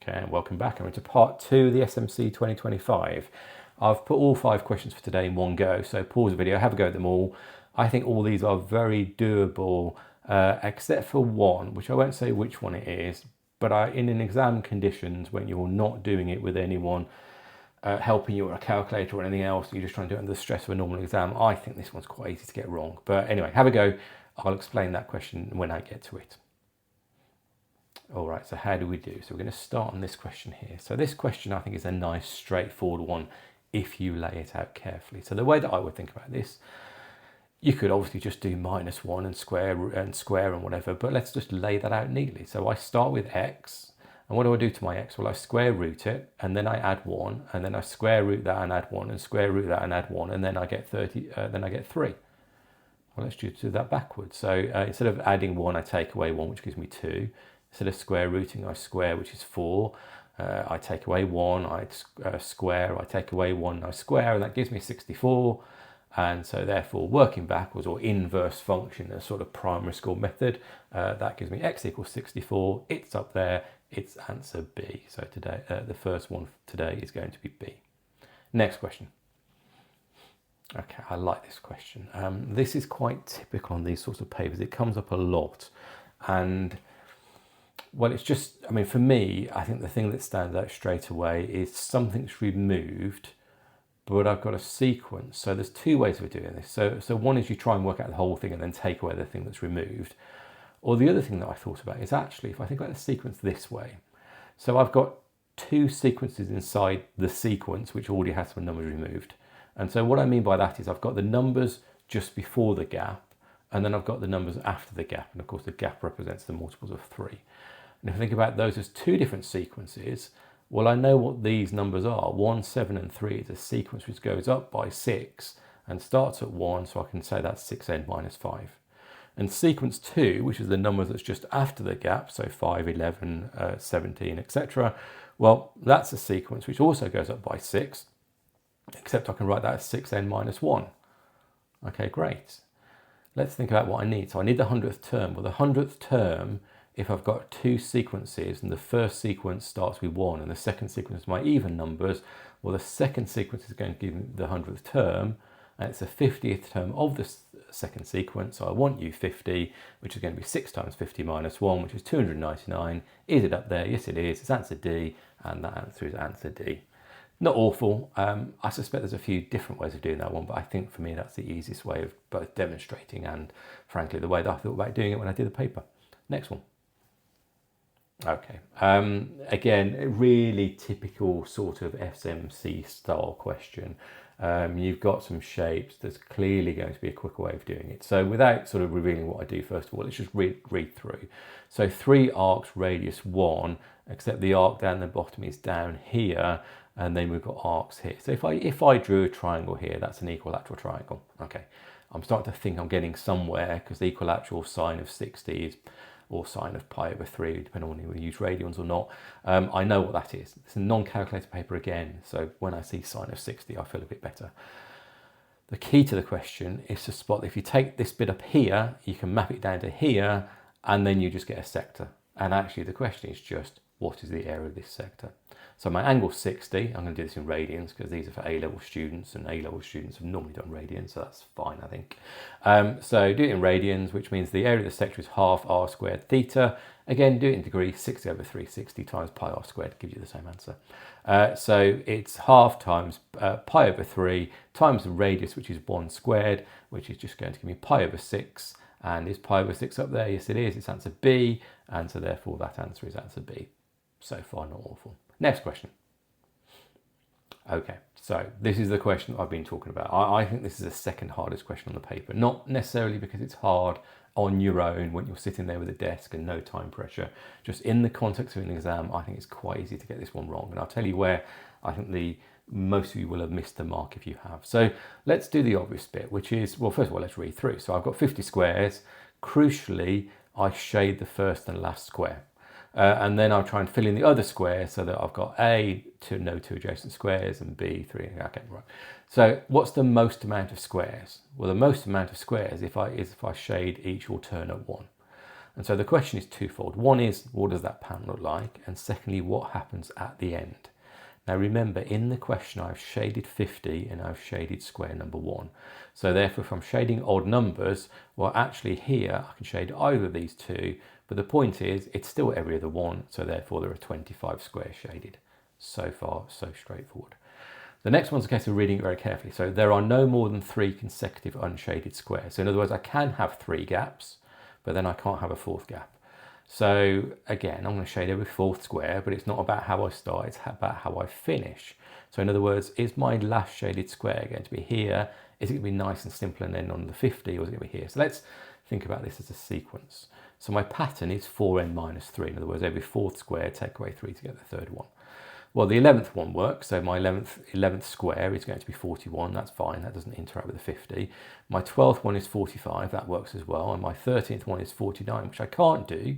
Okay, and welcome back. I'm into part 2 of the SMC 2025. I've put all 5 questions for today in one go, so pause the video, have a go at them all. I think all these are very doable, except for one, which I won't say which one it is, but in an exam conditions when you're not doing it with anyone helping you or a calculator or anything else, you're just trying to do it under the stress of a normal exam, I think this one's quite easy to get wrong. But anyway, have a go. I'll explain that question when I get to it. All right, so how do we do? So we're going to start on this question here. So this question I think is a nice straightforward one if you lay it out carefully. So the way that I would think about this, you could obviously just do -1 and square and whatever, but let's just lay that out neatly. So I start with x, and what do I do to my x? Well, I square root it, and then I add 1, and then I square root that and add 1, and square root that and add 1, and then I get 3. Well, let's just do that backwards. So instead of adding 1, I take away 1, which gives me 2. Instead of square rooting, I square, which is 4. I take away 1, I square, I take away 1, I square, and that gives me 64. And so therefore, working backwards or inverse function, a sort of primary school method, that gives me x equals 64. It's up there. It's answer B. So today, the first one today is going to be B. Next question. Okay, I like this question. This is quite typical on these sorts of papers. It comes up a lot. And well, it's just, I mean, for me, I think the thing that stands out straight away is something's removed, but I've got a sequence. So there's 2 ways of doing this. So one is you try and work out the whole thing and then take away the thing that's removed. Or the other thing that I thought about is actually, if I think about the sequence this way, so I've got 2 sequences inside the sequence, which already has some numbers removed. And so what I mean by that is I've got the numbers just before the gap, and then I've got the numbers after the gap. And of course, the gap represents the multiples of 3. And if I think about those as 2 different sequences, well, I know what these numbers are. 1, 7, and 3 is a sequence which goes up by 6 and starts at 1, so I can say that's 6n minus 5. And sequence 2, which is the number that's just after the gap, so 5, 11, 17, etc., well, that's a sequence which also goes up by 6, except I can write that as 6n minus 1. Okay, great. Let's think about what I need. So I need the 100th term. Well, the 100th term, if I've got 2 sequences and the first sequence starts with 1 and the second sequence is my even numbers, well, the second sequence is going to give me the 100th term, and it's the 50th term of the second sequence. So I want U50, which is going to be 6 times 50 minus 1, which is 299. Is it up there? Yes, it is. It's answer D, and that answer is answer D. Not awful. I suspect there's a few different ways of doing that one, but I think for me that's the easiest way of both demonstrating and, frankly, the way that I thought about doing it when I did the paper. Next one. Okay, again, a really typical sort of SMC style question. You've got some shapes. There's clearly going to be a quicker way of doing it. So without sort of revealing what I do, first of all, let's just read through. So 3 arcs, radius 1, except the arc down the bottom is down here, and then we've got arcs here. So if I drew a triangle here, that's an equilateral triangle. Okay, I'm starting to think I'm getting somewhere, because the equilateral sine of 60 is, or sine of pi over 3, depending on whether you use radians or not. I know what that is. It's a non-calculator paper again, so when I see sine of 60, I feel a bit better. The key to the question is to spot that if you take this bit up here, you can map it down to here, and then you just get a sector. And actually the question is just, what is the area of this sector? So my angle's 60. I'm going to do this in radians because these are for A-level students, and A-level students have normally done radians, so that's fine, I think. So do it in radians, which means the area of the sector is half r squared theta. Again, do it in degrees, 60 over 360 times pi r squared gives you the same answer. So it's half times pi over 3 times the radius, which is 1 squared, which is just going to give me pi over 6. And is pi over 6 up there? Yes, it is. It's answer B, and so therefore that answer is answer B. So far, not awful. Next question. Okay, so this is the question I've been talking about. I think this is the second hardest question on the paper. Not necessarily because it's hard on your own when you're sitting there with a desk and no time pressure. Just in the context of an exam, I think it's quite easy to get this one wrong. And I'll tell you where I think most of you will have missed the mark if you have. So let's do the obvious bit, which is, well, first of all, let's read through. So I've got 50 squares. Crucially, I shade the first and last square. And then I'll try and fill in the other squares so that I've got A, no 2 adjacent squares, and B, 3. Okay, right. So what's the most amount of squares? Well, the most amount of squares is if I shade each alternate one. And so the question is twofold. One is, what does that pattern look like? And secondly, what happens at the end? Now remember, in the question I've shaded 50 and I've shaded square number 1. So therefore, if I'm shading odd numbers, well actually here I can shade either of these two, but the point is it's still every other one, so therefore there are 25 squares shaded. So far, so straightforward. The next one's a case of reading it very carefully. So there are no more than 3 consecutive unshaded squares. So in other words, I can have 3 gaps, but then I can't have a 4th gap. So again, I'm going to shade every 4th square, but it's not about how I start, it's about how I finish. So in other words, is my last shaded square going to be here? Is it going to be nice and simple and then on the 50, or is it going to be here? So let's think about this as a sequence. So my pattern is 4n minus 3. In other words, every 4th square, take away 3 to get the 3rd one. Well, the 11th one works, so my 11th square is going to be 41, that's fine, that doesn't interact with the 50. My 12th one is 45, that works as well, and my 13th one is 49, which I can't do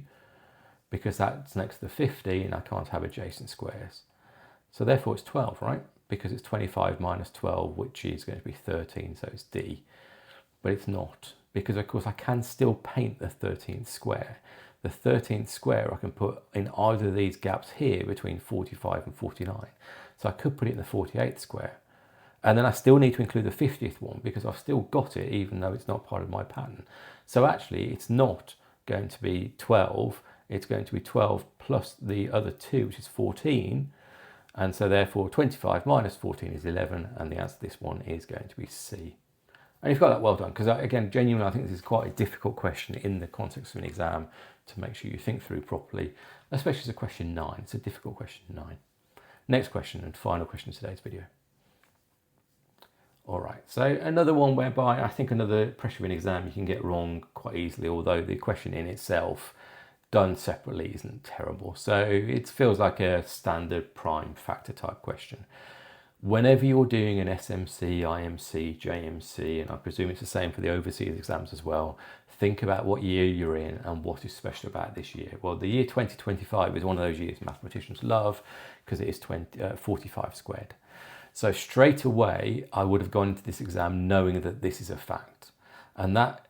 because that's next to the 50 and I can't have adjacent squares. So therefore it's 12, right? Because it's 25 minus 12, which is going to be 13, so it's D. But it's not, because of course I can still paint the 13th square. The 13th square I can put in either of these gaps here between 45 and 49. So I could put it in the 48th square. And then I still need to include the 50th one because I've still got it even though it's not part of my pattern. So actually it's not going to be 12, it's going to be 12 plus the other 2, which is 14. And so therefore 25 minus 14 is 11, and the answer to this one is going to be C. And you've got that well done, because again, genuinely, I think this is quite a difficult question in the context of an exam to make sure you think through properly, especially as a question 9. It's a difficult question 9. Next question and final question of today's video. All right, so another one whereby I think another pressure of an exam you can get wrong quite easily, although the question in itself done separately isn't terrible. So it feels like a standard prime factor type question. Whenever you're doing an SMC, IMC, JMC, and I presume it's the same for the overseas exams as well, think about what year you're in and what is special about this year. Well, the year 2025 is one of those years mathematicians love because it is 45 squared. So straight away, I would have gone into this exam knowing that this is a fact. And that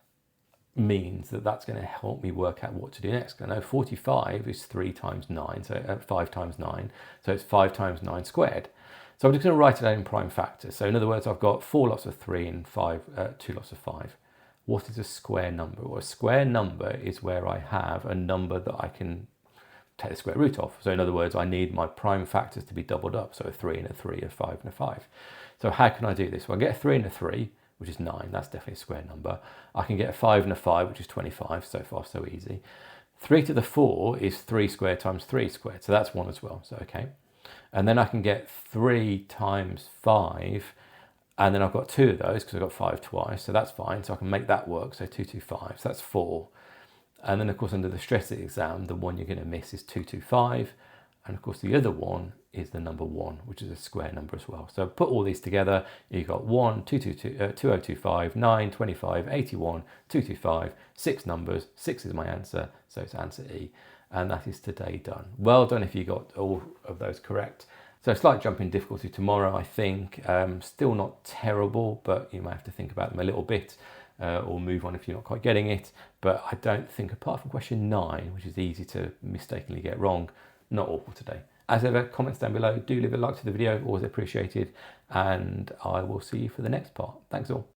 means that that's going to help me work out what to do next. I know 45 is 3 times 9, so 5 times 9, so it's 5 times 9 squared. So I'm just going to write it out in prime factors. So in other words, I've got 4 lots of 3 and 2 lots of 5. What is a square number? Well, a square number is where I have a number that I can take the square root of. So in other words, I need my prime factors to be doubled up. So a 3 and a 3, a 5 and a 5. So how can I do this? Well, I get a 3 and a 3, which is 9. That's definitely a square number. I can get a 5 and a 5, which is 25. So far, so easy. 3 to the 4 is 3 squared times 3 squared. So that's 1 as well. So okay. And then I can get 3 times 5, and then I've got 2 of those because I've got 5 twice, so that's fine. So I can make that work, so 225, so that's 4. And then of course under the stress of the exam, the one you're going to miss is 225, and of course the other one is the number 1, which is a square number as well. So put all these together, you've got 1, 2025, 9, 25, 81, 225, 6 numbers, 6 is my answer, so it's answer E. And that is today done. Well done if you got all of those correct. So a slight jump in difficulty tomorrow, I think. Still not terrible, but you might have to think about them a little bit or move on if you're not quite getting it. But I don't think, apart from question 9, which is easy to mistakenly get wrong, not awful today. As ever, comments down below. Do leave a like to the video, always appreciated. And I will see you for the next part. Thanks all.